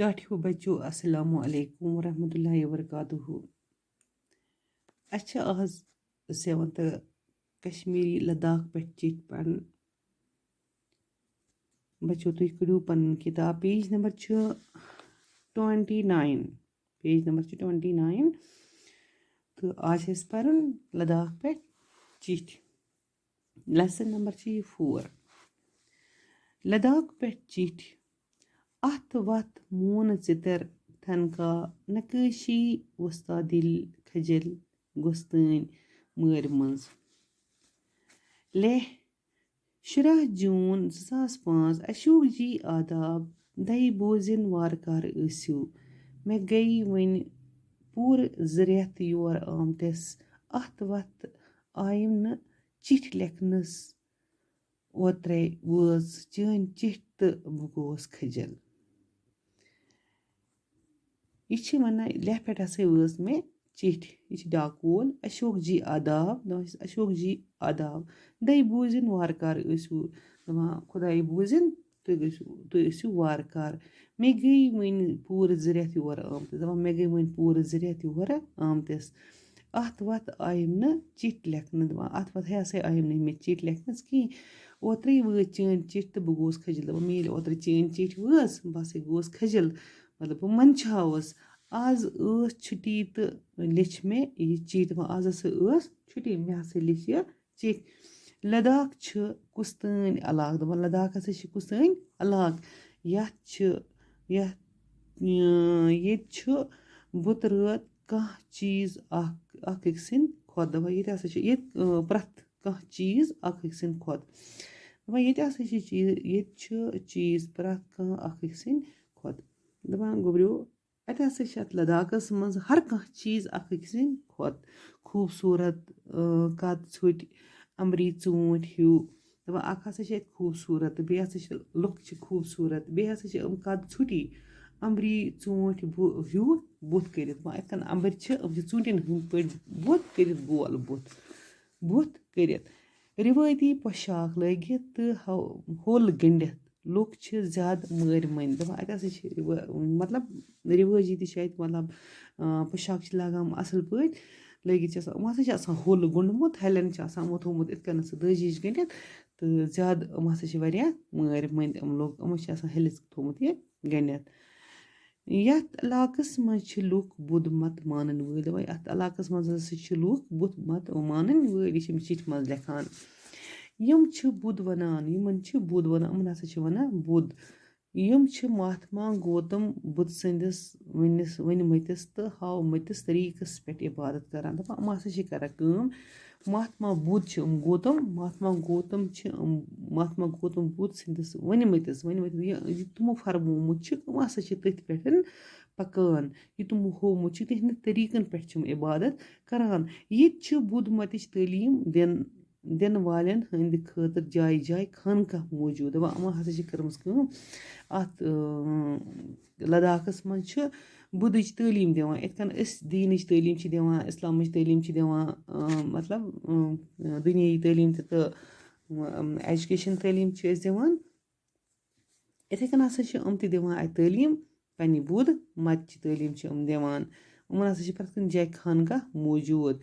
ٹاٹھیو بچو السلام علیکم ورحمۃ اللہ وبرکاتہ. اَسہِ چھِ آز 7th کشمیٖری لداخ پٮ۪ٹھ چِٹھۍ پَرٕنۍ. بچو تُہۍ کٔرِو پَنٕنۍ کِتاب. پیج نمبر چھُ 29. پیج نمبر چھُ 29 تہٕ آز چھِ اَسہِ پَرُن لداخ پٮ۪ٹھ چِٹھۍ. لیسن نمبر چھِ یہِ 4. لداخ پٮ۪ٹھ چِٹھۍ. اَتھ وَتھ موٗنہٕ ژِتر تھنکا نقٲشی وۄستادِل کھجل گۄستٲنۍ مٲرۍ منٛز. لیہ شُراہ جوٗن 2005. اشوک جی آداب. دَہہِ بوزِن وارٕ کارٕ ٲسِو. مےٚ گٔیہِ وۄنۍ پوٗرٕ 2 رٮ۪تھ یور آمتِس. اَتھ وَتھ آیِم نہٕ چِٹھۍ لیکھنَس. اوترَے وٲژ چٲنۍ چِٹھۍ تہٕ بہٕ گوس کھٔجل. یہِ چھِ وَنان لیہ پٮ۪ٹھ ہسا وٲژ مےٚ چِٹھۍ. یہِ چھِ ڈاکوول. اشوک جی آداب. دَپان چھِس اشوک جی آداب. دَہہِ بوٗزِن وارٕ کارٕ ٲسِو. دَپان خۄدایہِ بوٗزِن تُہۍ ٲسِو وارٕ کارٕ. مےٚ گٔیہِ وۄنۍ پوٗرٕ 2 رٮ۪تھ یور آمتِس. دَپان مےٚ گٔیہِ وۄنۍ پوٗرٕ 2 رٮ۪تھ یورٕ آمتِس. اَتھ وَتھ آیِم نہٕ چِٹھۍ لیکھنہٕ. دَپان اَتھ وَتھ ہسا آیِم نہٕ مےٚ چِٹھۍ لیکھنَس کِہیٖنۍ. اوترَے وٲژ چٲنۍ چِٹھۍ تہٕ بہٕ گوس کھٔجل. دَپان مےٚ ییٚلہِ اوترٕ چٲنۍ چِٹھۍ وٲژ بہٕ ہسا گوس کھٔجل. مطلب بہٕ منٛدچھاوُس. آز ٲس چھُٹی تہٕ لیٚچھ مےٚ یہِ چِٹھۍ. دَپان آز ہسا ٲس چھُٹی مےٚ ہسا لیٚچھ یہِ چِٹھۍ. لداخ چھُ کُستٲنۍ علاقہٕ. دَپان لداخ ہسا چھِ کُستٲنۍ علاقہٕ. ییٚتہِ چھُ بُتہٕ رٲت کانٛہہ چیٖز اکھ أکۍ سٕنٛدۍ کھۄتہٕ. دَپان ییٚتہِ ہسا چھُ ییٚتہِ پرٛٮ۪تھ کانٛہہ چیٖز اکھ أکۍ سٕنٛدۍ کھۄتہٕ. دَپان ییٚتہِ ہسا چھِ ییٚتہِ چھُ چیٖز پرٛٮ۪تھ کانٛہہ اکھ أکۍ سٕنٛدۍ کھۄتہٕ. دَپان گوٚبریو اَتہِ ہسا چھِ اَتھ لداخس منٛز ہر کانٛہہ چیٖز اکھ أکۍ سٕنٛدۍ کھۄتہٕ. خوٗبصوٗرت قد ژھوٚٹۍ اَمبری ژوٗنٛٹھۍ ہیوٗ. دَپان اکھ ہسا چھِ اَتہِ خوٗبصوٗرت تہٕ بیٚیہِ ہسا چھِ لُکھ چھِ خوٗبصوٗرت. بیٚیہِ ہسا چھِ یِم قد ژھوٚٹی اَمبری ژوٗنٛٹھۍ ہیوٗ بُتھ کٔرِتھ. دَپان اَتہِ کَن اَمبٕرۍ چھِ یِم چھِ ژوٗنٛٹھٮ۪ن ہٕنٛدۍ پٲٹھۍ بُتھ کٔرِتھ گول بُتھ کٔرِتھ. رِوٲیتی پۄشاک لٲگِتھ تہٕ ہوٚل گٔنٛڈِتھ. لُکھ چھِ زیادٕ مٲرۍ مٔنٛدۍ. دَپان اَتہِ ہسا چھِ مطلب رِوٲجی تہِ چھِ اَتہِ مطلب پۄشاک چھِ لاگان اَصٕل پٲٹھۍ لٲگِتھ چھِ آسان یِم ہسا چھِ آسان ہوٚل گوٚنٛڈمُت. ہَلٮ۪ن چھِ آسان یِمو تھوٚمُت یِتھ کَنَتھ سُہ دٔجۍ ہِش گٔنٛڈِتھ تہٕ زیادٕ یِم ہسا چھِ واریاہ مٲرۍ مٔنٛدۍ یِم لُکھ. یِمو چھِ آسان ۂلِس تھوٚمُت یہِ گٔنٛڈِتھ. یَتھ علاقَس منٛز چھِ لُکھ بُدھ مت مانَن وٲلۍ. دَپان یَتھ علاقَس منٛز ہسا چھِ لُکھ بُدھ مت مانَن وٲلۍ. یہِ چھِ یِم چِٹھۍ منٛز لیکھان. یِم چھِ بُدھ وَنان. یِمن چھِ بُدھ وَنان. یِمن ہسا چھِ وَنان بُدھ. یِم چھِ مہاتما گوتم بُدھ سٕنٛدِس ؤنمٕتِس تہٕ ہاومٕتِس طریٖقس پٮ۪ٹھ عبادت کران. دَپان یِم ہسا چھِ کران کٲم. مہاتما بُدھ چھِ یِم مہاتما گوتم بُدھ سٕنٛدِس ؤنمٕتِس یہِ تِمو فرمومُت چھُ تِم ہسا چھِ تٔتھۍ پٮ۪ٹھ پکان. یہِ تِمو ہوومُت چھُ تِہنٛدِ طریٖقن پٮ۪ٹھ چھِ یِم عبادت کران. ییٚتہِ چھِ بُدھ متٕچ تعلیٖم دِنہٕ والٮ۪ن ہٕنٛدِ خٲطرٕ جایہِ جایہِ خانقاہ موٗجوٗد. دَپان یِمو ہسا چھِ کٔرمٕژ کٲم. اَتھ لداخس منٛز چھِ بُدھٕچ تعلیٖم دِوان. یِتھ کٔنۍ أسۍ دیٖنٕچ تعلیٖم چھِ دِوان اِسلامٕچ تعلیٖم چھِ دِوان مطلب دُنیٲیی تعلیٖم تہِ تہٕ ایجوکیشن تعلیٖم چھِ أسۍ دِوان. یِتھَے کٔنۍ ہسا چھِ یِم تہِ دِوان اَتہِ تعلیٖم. پنٛنہِ بُدھ متچہِ تعلیٖم چھِ یِم دِوان. یِمن ہسا چھِ پرٛٮ۪تھ کُنہِ جایہِ خانقاہ موٗجوٗد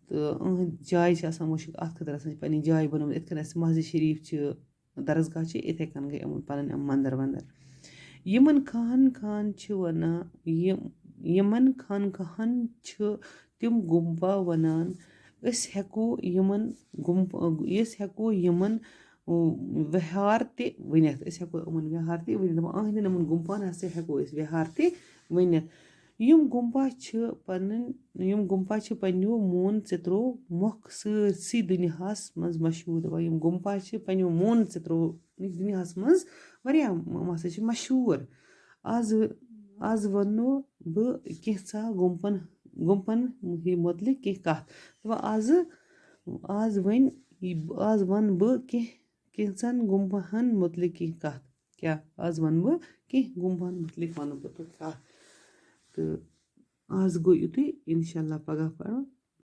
تہٕ یِہٕنٛز جاے چھِ آسان مشہوٗر. اَتھ خٲطرٕ آسان چھِ پنٕنۍ جاے بنٲومٕژ. یِتھ کٔنۍ اَسہِ مسجِد شریٖف چھِ درسگاہ چھِ یِتھَے کٔنۍ گٔے یِمن پنٕنۍ یِم منٛدر ونٛدر. یِمن خانقاہن چھِ تِم گُمپا وَنان. أسۍ ہٮ۪کو یِمن وِہار تہِ ؤنِتھ. دَپان أہنٛدٮ۪ن یِمن گُمپاہن ہسا ہٮ۪کو أسۍ وِہار تہِ ؤنِتھ. یِم گُمپا چھِ پنٛنیو موٗنہٕ ژِترو مۄکھ سٲرسٕے دُنیاہس منٛز مشہوٗر. دَپان یِم گُمپا چھِ پنٛنیو موٗنہٕ ژِترو دُنیاہس منٛز واریاہ یِم ہسا چھِ مشہوٗر. آز وَنو بہٕ کینٛژھا گُمپن مُتعلِق کینٛہہ کَتھ. دَپان آز وَنہٕ بہٕ کینٛژھن گُمپاہن مُتعلِق کینٛہہ کَتھ. آز وَنہٕ بہٕ کینٛہہ گُمپاہن مُتعلِق وَنہٕ بہٕ تۄہہِ کَتھ. تہٕ آز گوٚو یُتُے. اِنشاء اللہ پگاہ پَرو